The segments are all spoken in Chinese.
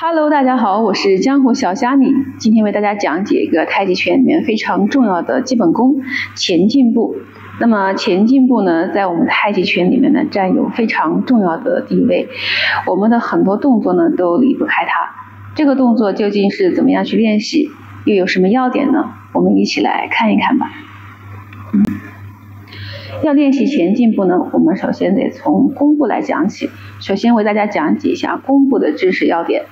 Hello， 大家好，我是江湖小虾米，今天为大家讲解一个太极拳里面非常重要的基本功——前进步。那么前进步呢，在我们太极拳里面呢，占有非常重要的地位。我们的很多动作呢，都离不开它。这个动作究竟是怎么样去练习，又有什么要点呢？我们一起来看一看吧。要练习前进步呢，我们首先得从弓步来讲起。首先为大家讲解一下弓步的知识要点。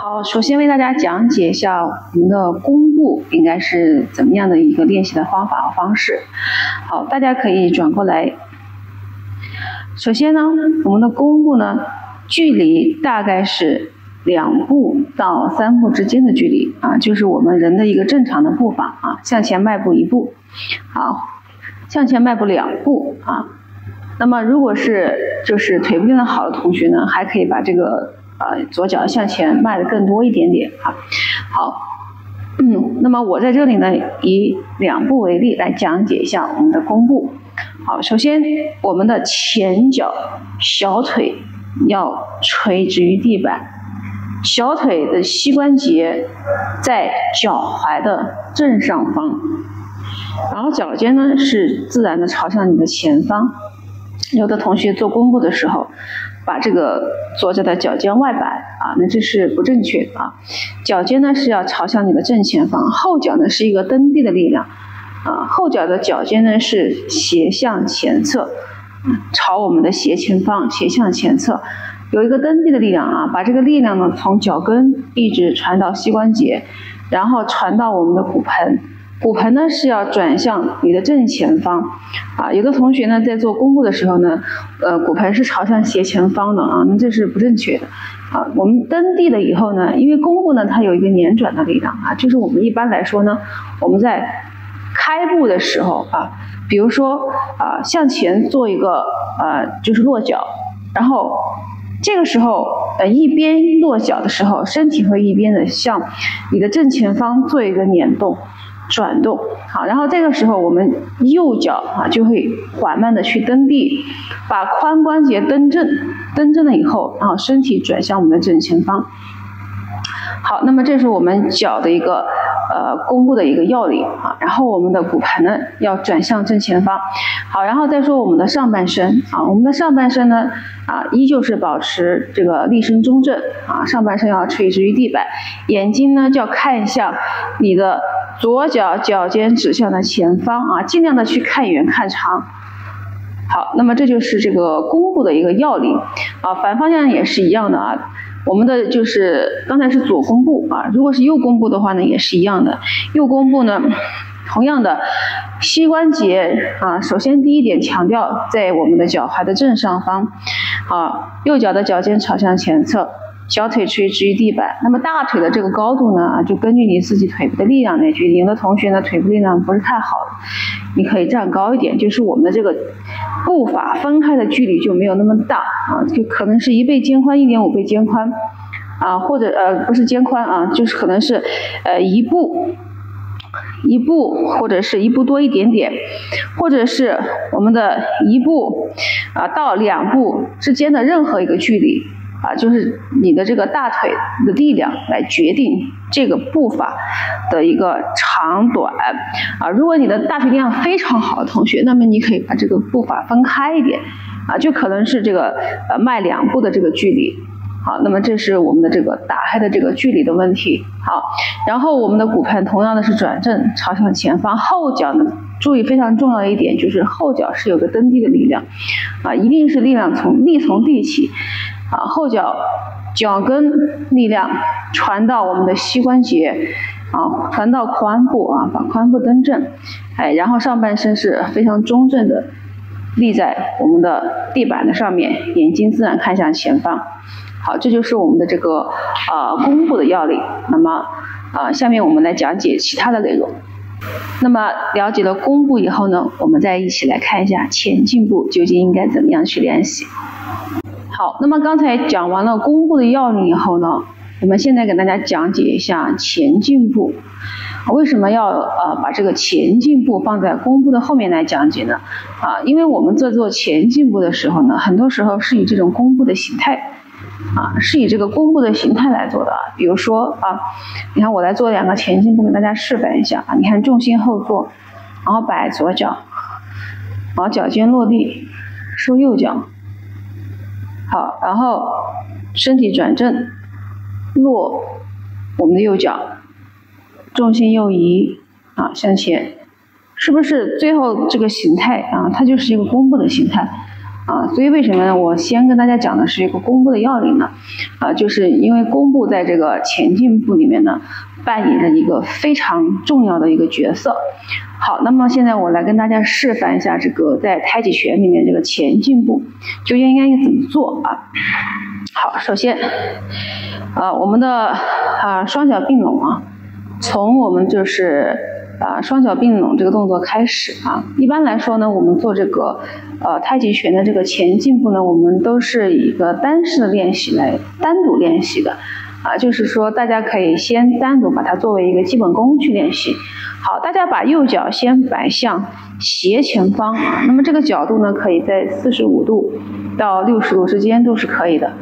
好，首先为大家讲解一下我们的弓步应该是怎么样的一个练习的方法和方式。好，大家可以转过来。首先呢，我们的弓步呢，距离大概是2步到3步之间的距离啊，就是我们人的一个正常的步伐啊，向前迈步1步，好，向前迈步2步啊。那么如果是腿部练得好的同学呢，还可以把这个左脚向前迈得更多一点点啊。好，那么我在这里呢，以2步为例来讲解一下我们的弓步。好，首先我们的前脚小腿要垂直于地板，小腿的膝关节在脚踝的正上方，然后脚尖呢是自然的朝向你的前方。有的同学做弓步的时候，把这个左脚的脚尖外摆啊，那这是不正确的啊。脚尖呢是要朝向你的正前方，后脚呢是一个蹬地的力量啊，后脚的脚尖呢是斜向前侧，朝我们的斜前方，斜向前侧，有一个蹬地的力量啊，把这个力量呢从脚跟一直传到膝关节，然后传到我们的骨盆。骨盆呢是要转向你的正前方啊，有的同学呢在做弓步的时候呢，骨盆是朝向斜前方的啊，那这是不正确的啊。我们蹬地了以后呢，因为弓步呢它有一个捻转的力量啊，就是我们一般来说呢，我们在开步的时候啊，比如说向前做一个就是落脚，然后这个时候一边落脚的时候，身体会一边的向你的正前方做一个捻动。转动，好，然后这个时候我们右脚就会缓慢的去蹬地，把髋关节蹬正了以后，然后身体转向我们的正前方。好，那么这是我们脚的一个弓步的一个要领啊，然后我们的骨盆呢要转向正前方。好，然后再说我们的上半身啊，我们的上半身呢依旧是保持这个立身中正啊，上半身要垂直于地板，眼睛呢就要看向你的左脚脚尖指向的前方啊，尽量的去看远看长。好，那么这就是这个弓步的一个要领啊，反方向也是一样的啊。我们的就是刚才是左弓步啊，如果是右弓步的话呢，也是一样的。右弓步呢，同样的膝关节啊，首先第一点强调在我们的脚踝的正上方啊，右脚的脚尖朝向前侧。小腿垂直于地板，那么大腿的这个高度呢，就根据你自己腿部的力量来决定。有的同学呢，腿部力量不是太好，你可以站高一点，就是我们的这个步伐分开的距离就没有那么大啊，就可能是1倍肩宽、1.5倍肩宽啊，或者不是肩宽啊，就是可能是一步或者是1步多一点点，或者是我们的1步到2步之间的任何一个距离。就是你的这个大腿的力量来决定这个步伐的一个长短啊。如果你的大腿力量非常好的同学，那么你可以把这个步伐分开一点啊，就可能是这个迈2步的这个距离。好，那么这是我们的这个打开的这个距离的问题。好，然后我们的骨盆同样的是转正朝向前方，后脚呢注意非常重要的一点就是后脚是有个蹬地的力量啊，一定是力量从地起。后脚脚跟力量传到我们的膝关节啊，传到髋部啊，把髋部蹬正，然后上半身是非常中正的立在我们的地板的上面，眼睛自然看向前方。好，这就是我们的这个弓步的要领。那么下面我们来讲解其他的内容。那么了解了弓步以后呢，我们再一起来看一下前进步究竟应该怎么样去练习。好，那么刚才讲完了弓步的要领以后呢，我们现在给大家讲解一下前进步。为什么要把这个前进步放在弓步的后面来讲解呢？因为我们在做前进步的时候呢，很多时候是以这种弓步的形态是以这个弓步的形态来做的。比如说你看我来做2个前进步给大家示范一下你看重心后坐，然后摆左脚，然后脚尖落地，收右脚，好，然后身体转正，落我们的右脚，重心右移向前，是不是最后这个形态它就是一个弓步的形态所以为什么呢？我先跟大家讲的是一个弓步的要领呢？就是因为弓步在这个前进步里面呢，扮演着一个非常重要的一个角色。好，那么现在我来跟大家示范一下这个在太极拳里面这个前进步究竟应该怎么做好，首先我们的双脚并拢从我们就是双脚并拢这个动作开始一般来说呢，我们做这个太极拳的这个前进步呢，我们都是以一个单式的练习来单独练习的就是说大家可以先单独把它作为一个基本功去练习。好，大家把右脚先摆向斜前方那么这个角度呢，可以在45度到60度之间都是可以的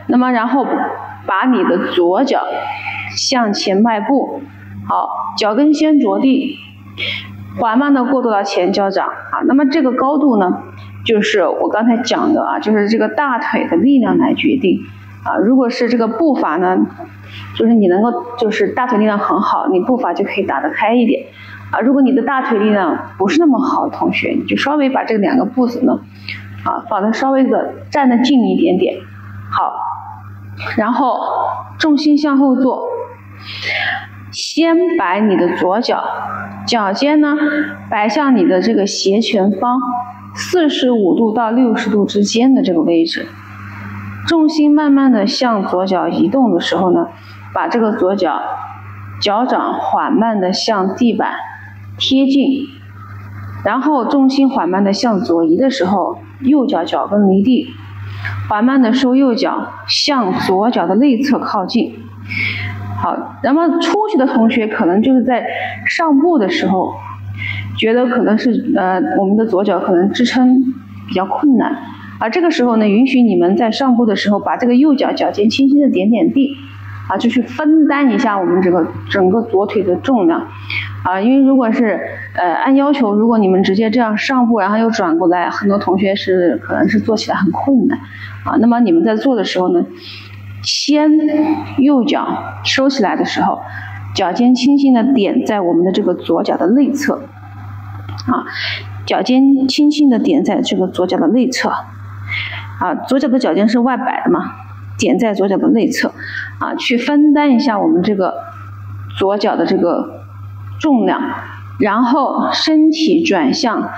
那么然后把你的左脚向前迈步，好，脚跟先着地，缓慢的过渡到前脚掌那么这个高度呢，就是我刚才讲的就是这个大腿的力量来决定如果是这个步伐呢，就是你能够就是大腿力量很好，你步伐就可以打得开一点如果你的大腿力量不是那么好的同学，你就稍微把这2个步子呢放得稍微的站得近一点点。好，然后重心向后坐，先摆你的左脚，脚尖呢摆向你的这个斜前方45度到60度之间的这个位置，重心慢慢的向左脚移动的时候呢，把这个左脚脚掌缓慢的向地板贴近，然后重心缓慢的向左移的时候，右脚脚跟离地，缓慢的收右脚向左脚的内侧靠近。好，那么初学的同学可能就是在上步的时候觉得可能是我们的左脚可能支撑比较困难这个时候呢，允许你们在上步的时候把这个右脚脚尖轻轻的点点地就去分担一下我们这个整个左腿的重量因为如果是按要求，如果你们直接这样上步然后又转过来，很多同学是可能是做起来很困难那么你们在做的时候呢，先右脚收起来的时候，脚尖轻轻的点在我们的这个左脚的内侧脚尖轻轻的点在这个左脚的内侧左脚的脚尖是外摆的嘛，点在左脚的内侧去分担一下我们这个左脚的这个重量，然后身体转向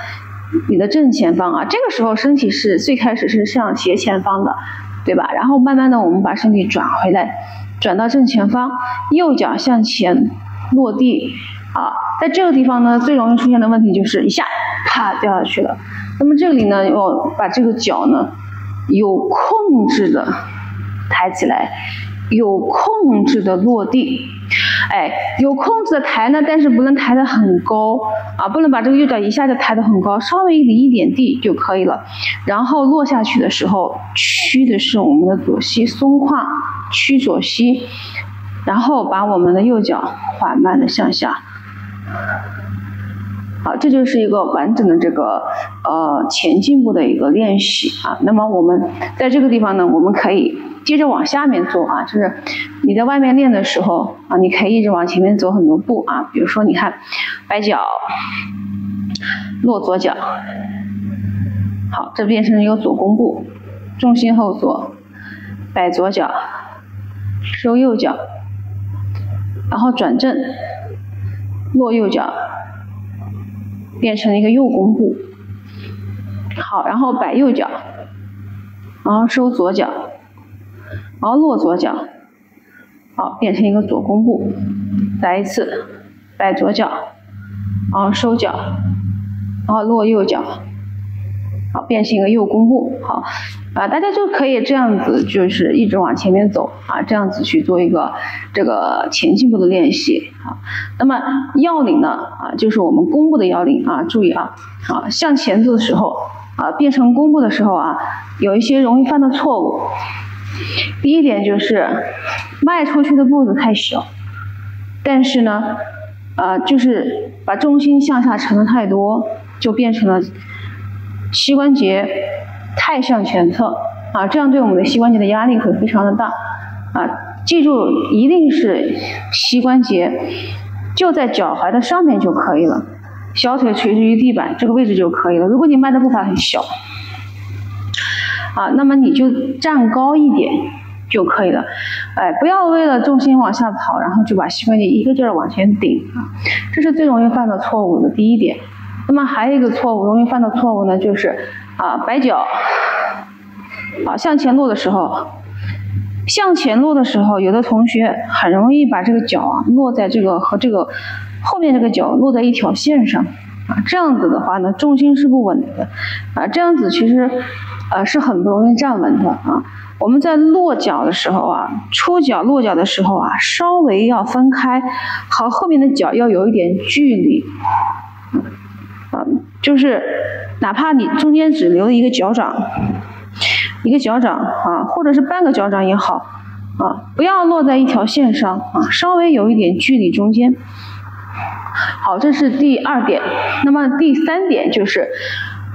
你的正前方这个时候身体是最开始是向斜前方的，对吧？然后慢慢的我们把身体转回来，转到正前方，右脚向前落地在这个地方呢，最容易出现的问题就是一下啪掉下去了。那么这里呢，要把这个脚呢有控制的抬起来，有控制的落地。有控制的抬呢，但是不能抬得很高不能把这个右脚一下就抬得很高，稍微离一点地就可以了。然后落下去的时候，屈的是我们的左膝，松胯，屈左膝，然后把我们的右脚缓慢的向下。好，这就是一个完整的这个前进步的一个练习那么我们在这个地方呢，我们可以接着往下面做就是你在外面练的时候你可以一直往前面走很多步比如说你看摆脚，落左脚，好，这变成一个左弓步，重心后坐，摆左脚，收右脚，然后转正，落右脚，变成一个右弓步。好，然后摆右脚，然后收左脚，然后落左脚，好，变成一个左弓步。来一次，摆左脚，然后收脚，然后落右脚，好，变成一个右弓步。好大家就可以这样子，就是一直往前面走这样子去做一个这个前进步的练习那么要领呢就是我们弓步的要领注意向前走的时候变成弓步的时候有一些容易犯的错误第一点就是迈出去的步子太小，但是呢，就是把重心向下沉的太多，就变成了膝关节太向前侧啊，这样对我们的膝关节的压力会非常的大啊。记住，一定是膝关节就在脚踝的上面就可以了，小腿垂直于地板这个位置就可以了。如果你迈的步伐很小啊，那么你就站高一点就可以了。不要为了重心往下跑，然后就把膝关节一个劲儿往前顶啊，这是最容易犯的错误的第一点。那么还有一个容易犯的错误呢，就是摆脚向前落的时候。向前落的时候，有的同学很容易把这个脚落在这个和这个后面这个脚落在一条线上这样子的话呢，重心是不稳的这样子其实是很不容易站稳的我们在落脚的时候出脚落脚的时候稍微要分开，和后面的脚要有一点距离就是哪怕你中间只留了一个脚掌或者是半个脚掌也好不要落在一条线上稍微有一点距离中间。好，这是第2点。那么第3点就是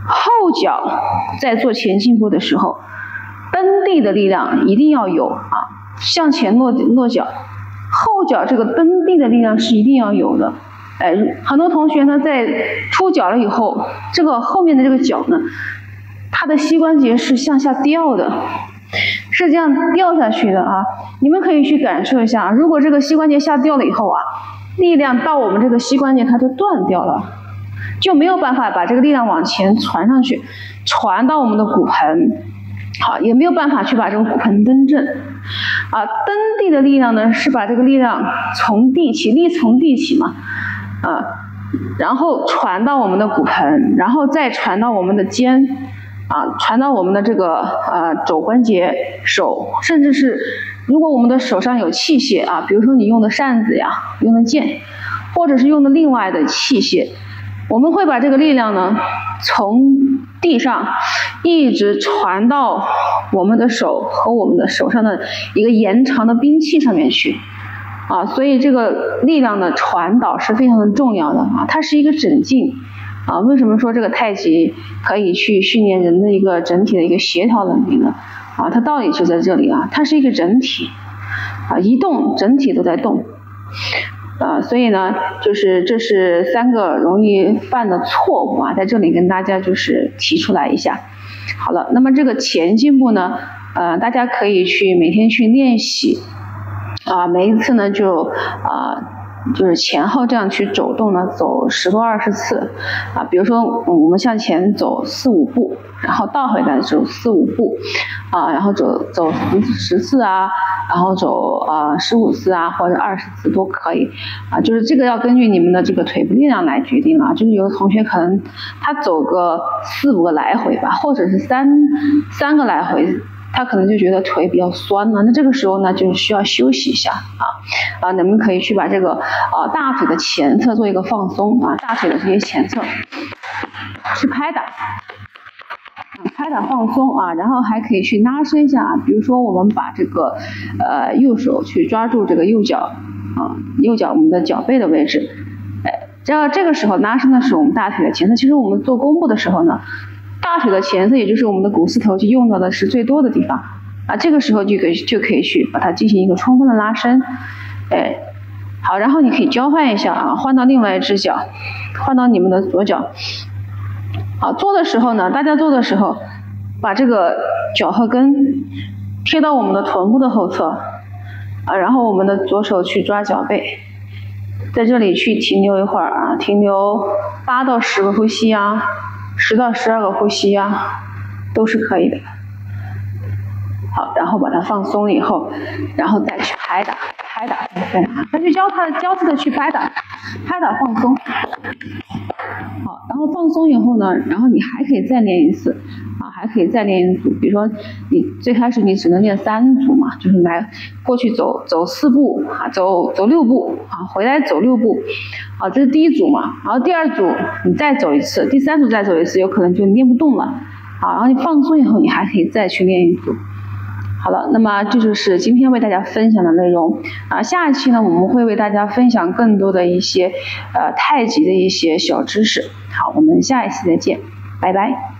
后脚在做前进步的时候，蹬地的力量一定要有向前落脚，后脚这个蹬地的力量是一定要有的。很多同学呢在出脚了以后，这个后面的这个脚呢，它的膝关节是向下掉的，是这样掉下去的你们可以去感受一下，如果这个膝关节下掉了以后力量到我们这个膝关节它就断掉了，就没有办法把这个力量往前传上去，传到我们的骨盆，也没有办法去把这个骨盆蹬正蹬地的力量呢，是把这个力量从地起，力从地起嘛然后传到我们的骨盆，然后再传到我们的肩传到我们的这个肘关节、手，甚至是如果我们的手上有器械比如说你用的扇子用的剑，或者是用的另外的器械，我们会把这个力量呢从地上一直传到我们的手和我们的手上的一个延长的兵器上面去所以这个力量的传导是非常的重要的它是一个整劲为什么说这个太极可以去训练人的一个整体的一个协调能力呢它道理就在这里它是一个整体一动整体都在动所以呢就是这是3个容易犯的错误在这里跟大家就是提出来一下。好了，那么这个前进步呢大家可以去每天去练习每一次呢就是前后这样去走动呢，走10多20次比如说我们向前走4、5步，然后倒回来走4、5步然后走10次然后走15次或者20次都可以就是这个要根据你们的这个腿部力量来决定就是有的同学可能他走个4、5个来回吧，或者是三个来回，他可能就觉得腿比较酸了，那这个时候呢就需要休息一下你们可以去把这个大腿的前侧做一个放松大腿的这些前侧去拍打放松然后还可以去拉伸一下比如说我们把这个右手去抓住这个右脚我们的脚背的位置这个时候拉伸的是我们大腿的前侧。其实我们做弓步的时候呢，大腿的前侧也就是我们的股四头肌用到的是最多的地方这个时候就可以去把它进行一个充分的拉伸好，然后你可以交换一下换到另外一只脚，换到你们的左脚做的时候呢，大家做的时候把这个脚后跟贴到我们的臀部的后侧然后我们的左手去抓脚背，在这里去停留一会儿停留8到10个呼吸10到12个呼吸都是可以的。好，然后把它放松以后，然后再去拍打，再去交替的去拍打放松。好，然后放松以后呢，然后你还可以再练一次还可以再练一组。比如说你最开始你只能练3组嘛，就是来过去走4步走6步回来走6步这是第1组嘛。然后第2组你再走一次，第3组再走一次，有可能就练不动了然后你放松以后，你还可以再去练一组好了，那么这就是今天为大家分享的内容啊。下一期呢，我们会为大家分享更多的一些太极的一些小知识。好，我们下一期再见，拜拜。